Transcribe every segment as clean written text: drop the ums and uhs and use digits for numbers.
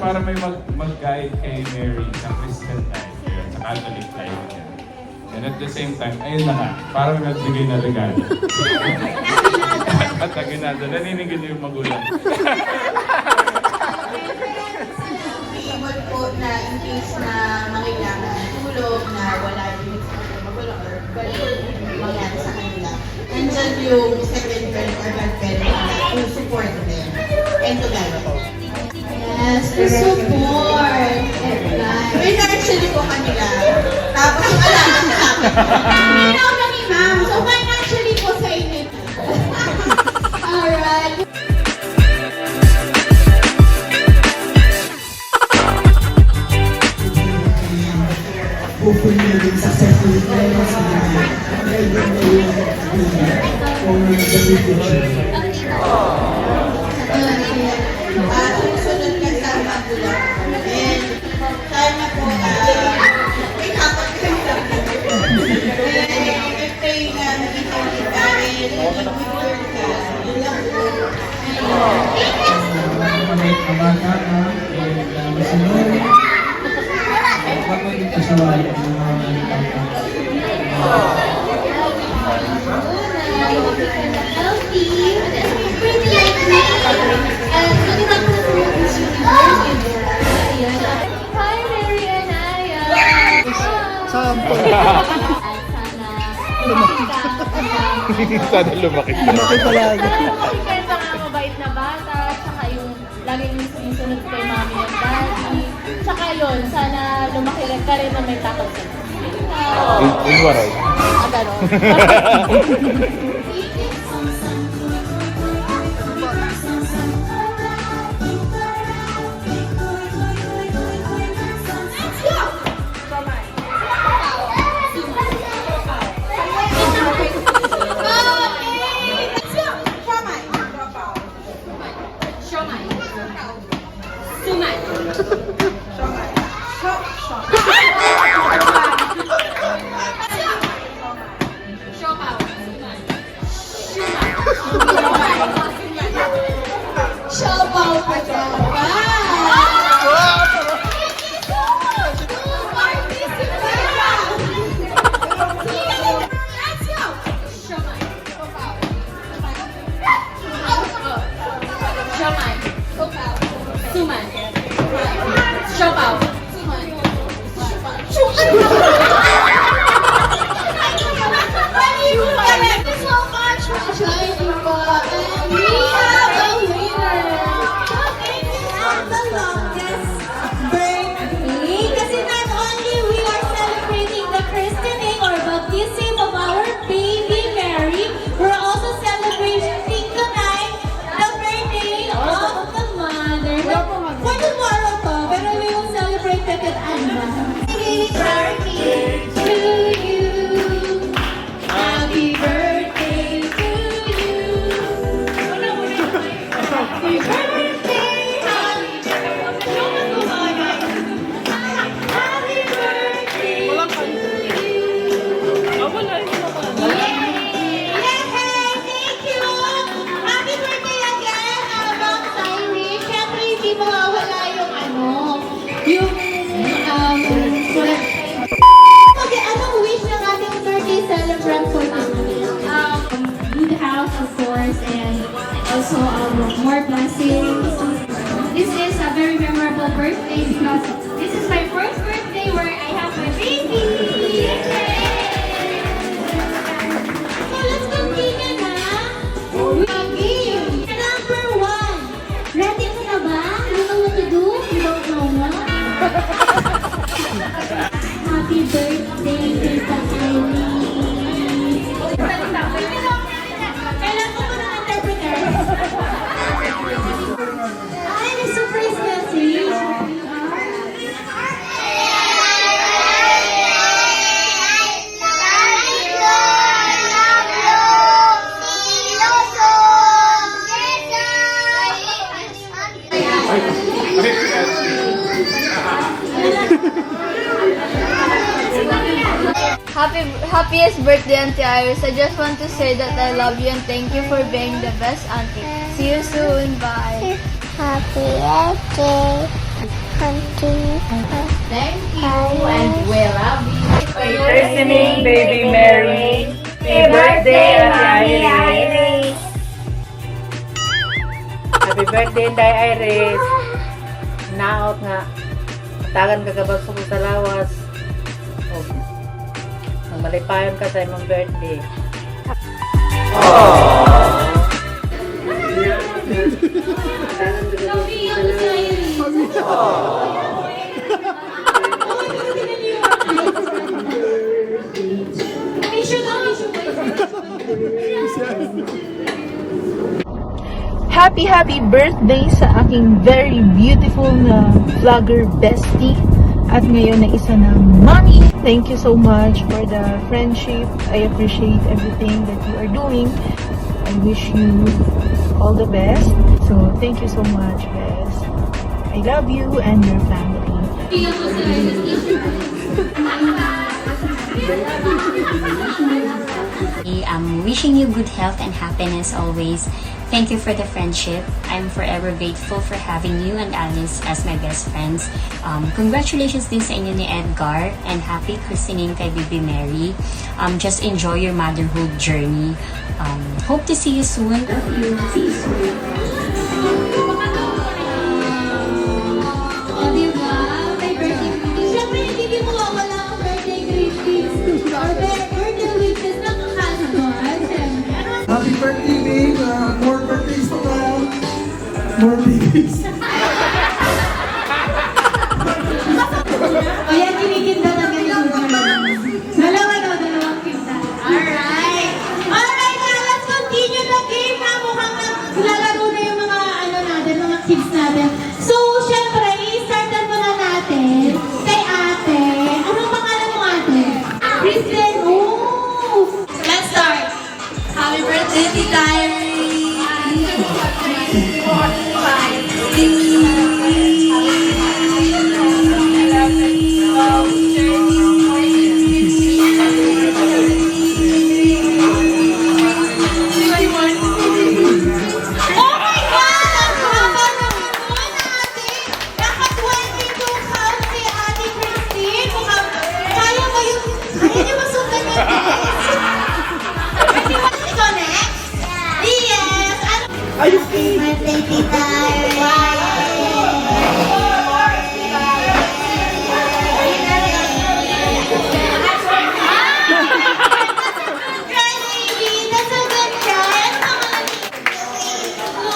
para may mag-guide kay Mary sa Christian life, yun, sa Catholic life niya. And at the same time, ayun na nga, para may magbigay na regalo. At aginado, naninigil yung magulang. Able po na in case na mangailangan ng tulog na wala yung magulang or mangyari sa kanila. Nandyan yung second parent or godparent to support them and to guide them. Yes, to support. Wait, actually po kanila. Tapos yung alaga sa akin. Pinaw na ni ma'am. So, financially po sa inyo. Alright. Hopefully, maging successful tayo sa Susunod ka sa magulang. And sana po, may kapag kayo lang. And I pray na maging healthy ka and maging good girl ka. Yun lang po. Mabait na bata ka, and masunod. Huwag mo dito sa wala ng mga Healthy, pretty like me, and magandang performance yung Hi, Mary and Aya! Sample. At Sana lumaki ka. Lumaki palagi. Kaya nga mabait na bata, tsaka yung laging sinusunod kay mami and daddy. Tsaka yun, sana lumaki ka rin na may takot sa In waray. gano'n. Siopaw pa dyan. Kasi not only we are celebrating the christening or baptism of our baby Mary, we're also celebrating tonight the birthday of the mother. For tomorrow to, pero we will celebrate it at Anna. Happy birthday to you. Happy birthday to you. Happy birthday. Good health, of course, and also more blessings. This is a very memorable birthday because this is my first birthday where I have my baby. So let's continue na. Okay. Number 1. Ready ka na ba? You know what to do? You don't know what? Happy birthday, Tita Kylie. Kailan ko ng interpreter? Ay, may surprise message. Happiest birthday, Auntie Iris. I just want to say that I love you and thank you for being the best auntie. See you soon. Bye. Happy birthday. Thank you and we love you. Christening, baby Mary. Happy birthday, Auntie Iris. Happy birthday, Inday Iris. Naot nga. Tagan ka kabag sa lawas. Oh. Malipayon ka sa imong birthday. Happy birthday sa aking very beautiful na vlogger bestie at ngayon na isa na mommy. Thank you so much for the friendship. I appreciate everything that you are doing. I wish you all the best. So thank you so much, Bes. I love you and your family. I'm wishing you good health and happiness always. Thank you for the friendship. I'm forever grateful for having you and Alice as my best friends. Congratulations din sa inyo ni Edgar and happy christening kay Baby Mary. Just enjoy your motherhood journey. Hope to see you soon. O, diba? May birthday greetings. Siyempre, hindi mo mawawala ang birthday greetings. Or birthday wishes ng husband. Siyempre. Happy birthday, babe. More birthdays to come. More babies. O yan, kinikinda na ganyan. Dalawa daw, dalawang kinda. Alright. Alright, now let's continue the game na mukhang naglalaro na yung mga natin, mga kids natin. So, syempre, i-startan muna natin kay ate. Anong pangalan mo, ate? Kristen. Oh! Let's start. Happy birthday, Tita birthday, Tita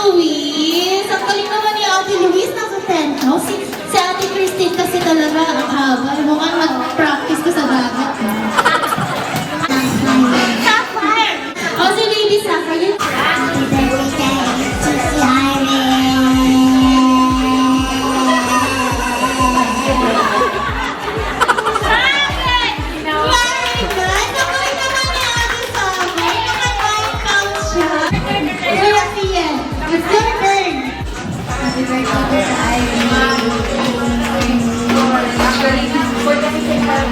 Luis! Ang galing naman ni Ate Luis, nasa 10 house. Si Ate Christine kasi talaga ang haba. Mukhang mag-practice ka sa dagat. Sapphire! O si Lily Sapphire. Happy birthday to It's your turn! Happy birthday to Irene!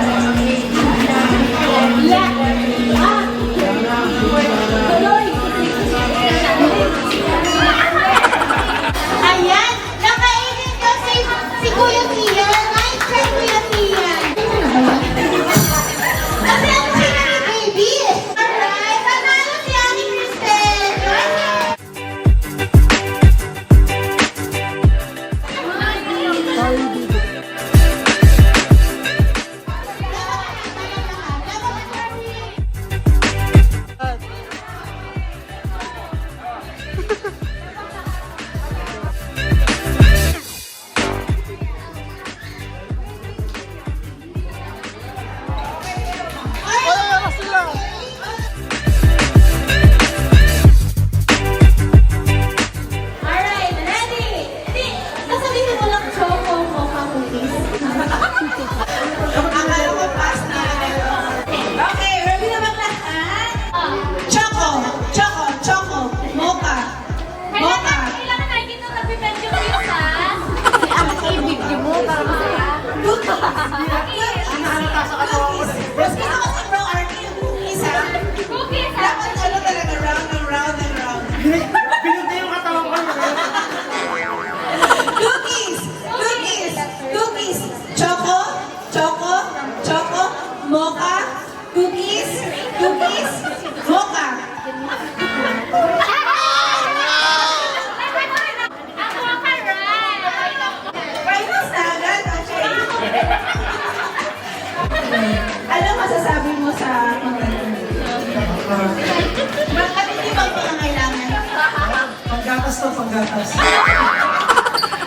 to, panggatas.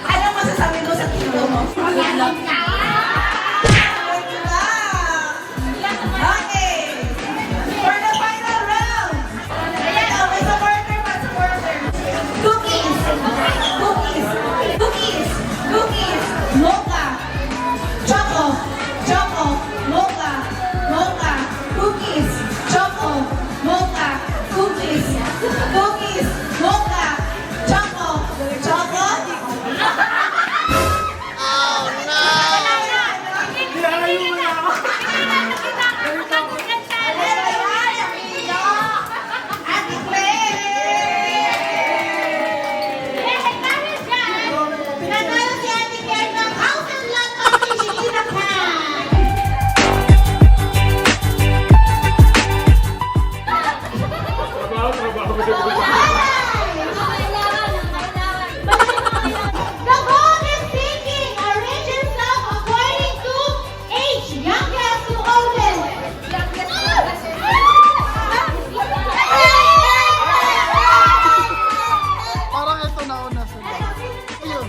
Ano masasabi mo sa tito mo? Okay. For the final round. Ayan, may supporter pa, supporter. Cookies. Cookies. Cookies. Cookies. Mocha. Choco. Choco. Mocha. Mocha. Cookies. Choco. Mocha. Cookies. Cookies. Mocha. Choco. Choco. Ate Nanalo si Ate Claire ng House and Land Package in a can! The goal is thinking. Arrange yourself according to age, youngest to oldest. Parang ito nauna sa ayun.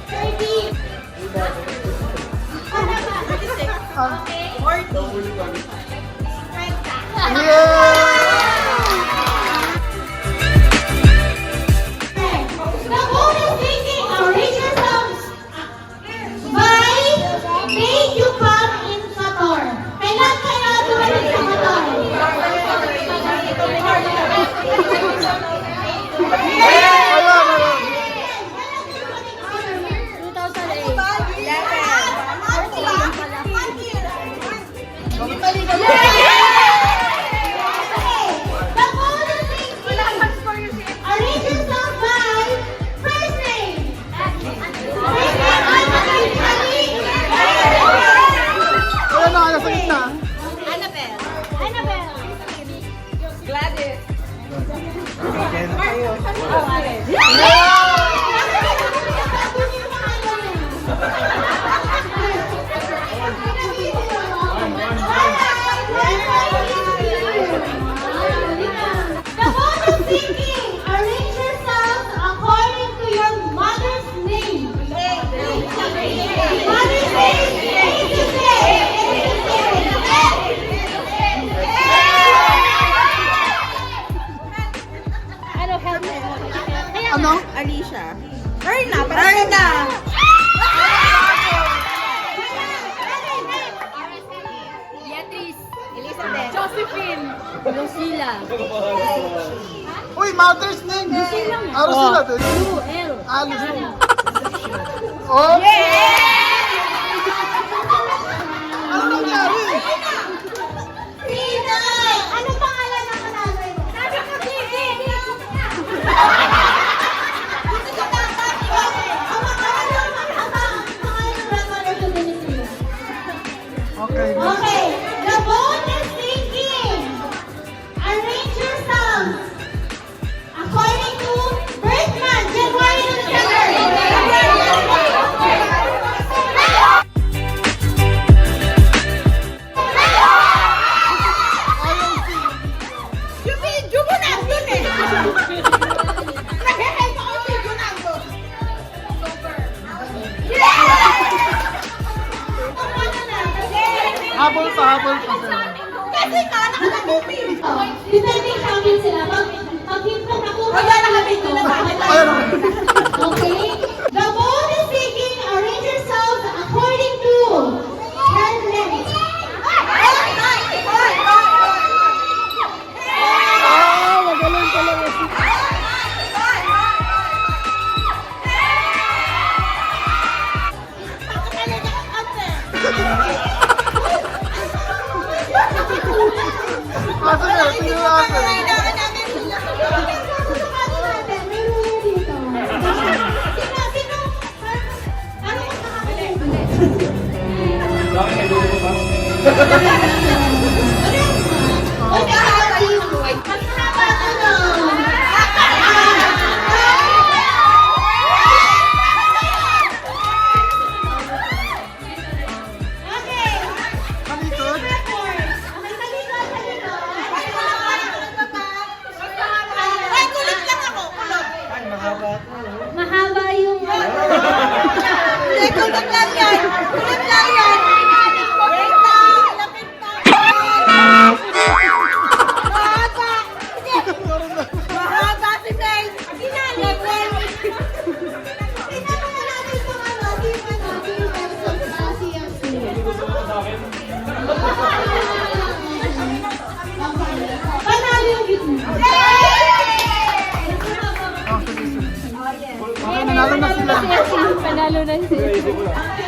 30. The goal is thinking. Arrange yourselves by date you come in Qatar. Kailan kayo dumating sa Qatar? The goal is thinking. Arrange yourself by first name. First name, Ayun na, nasa gitna. Annabelle. The goal is thinking. Arrange yourselves according to your mother's name. Mother's name. Ano? Alicia. Erna. Erna. Uy, mother's name! Rosila din. Alice. Oh! Ano nangyari? Tina! Ano pangalan ng nanay mo? Sabi ko, Bibi! Okay. Okay, the bone is thinking. Arrange yourselves according to birth month, January to Habol pa. Kasi ka, nakalamupi. Depending sa amin sila. Pag nakuha na dito. Okay? The bone is thinking. Arrange yourselves according to her length. Magaling talaga si... Asa na? Tingnan natin. Malikot? Ay, kulit lang ako. Panalo yung gitna. Nanalo na sila. Panalo na siya.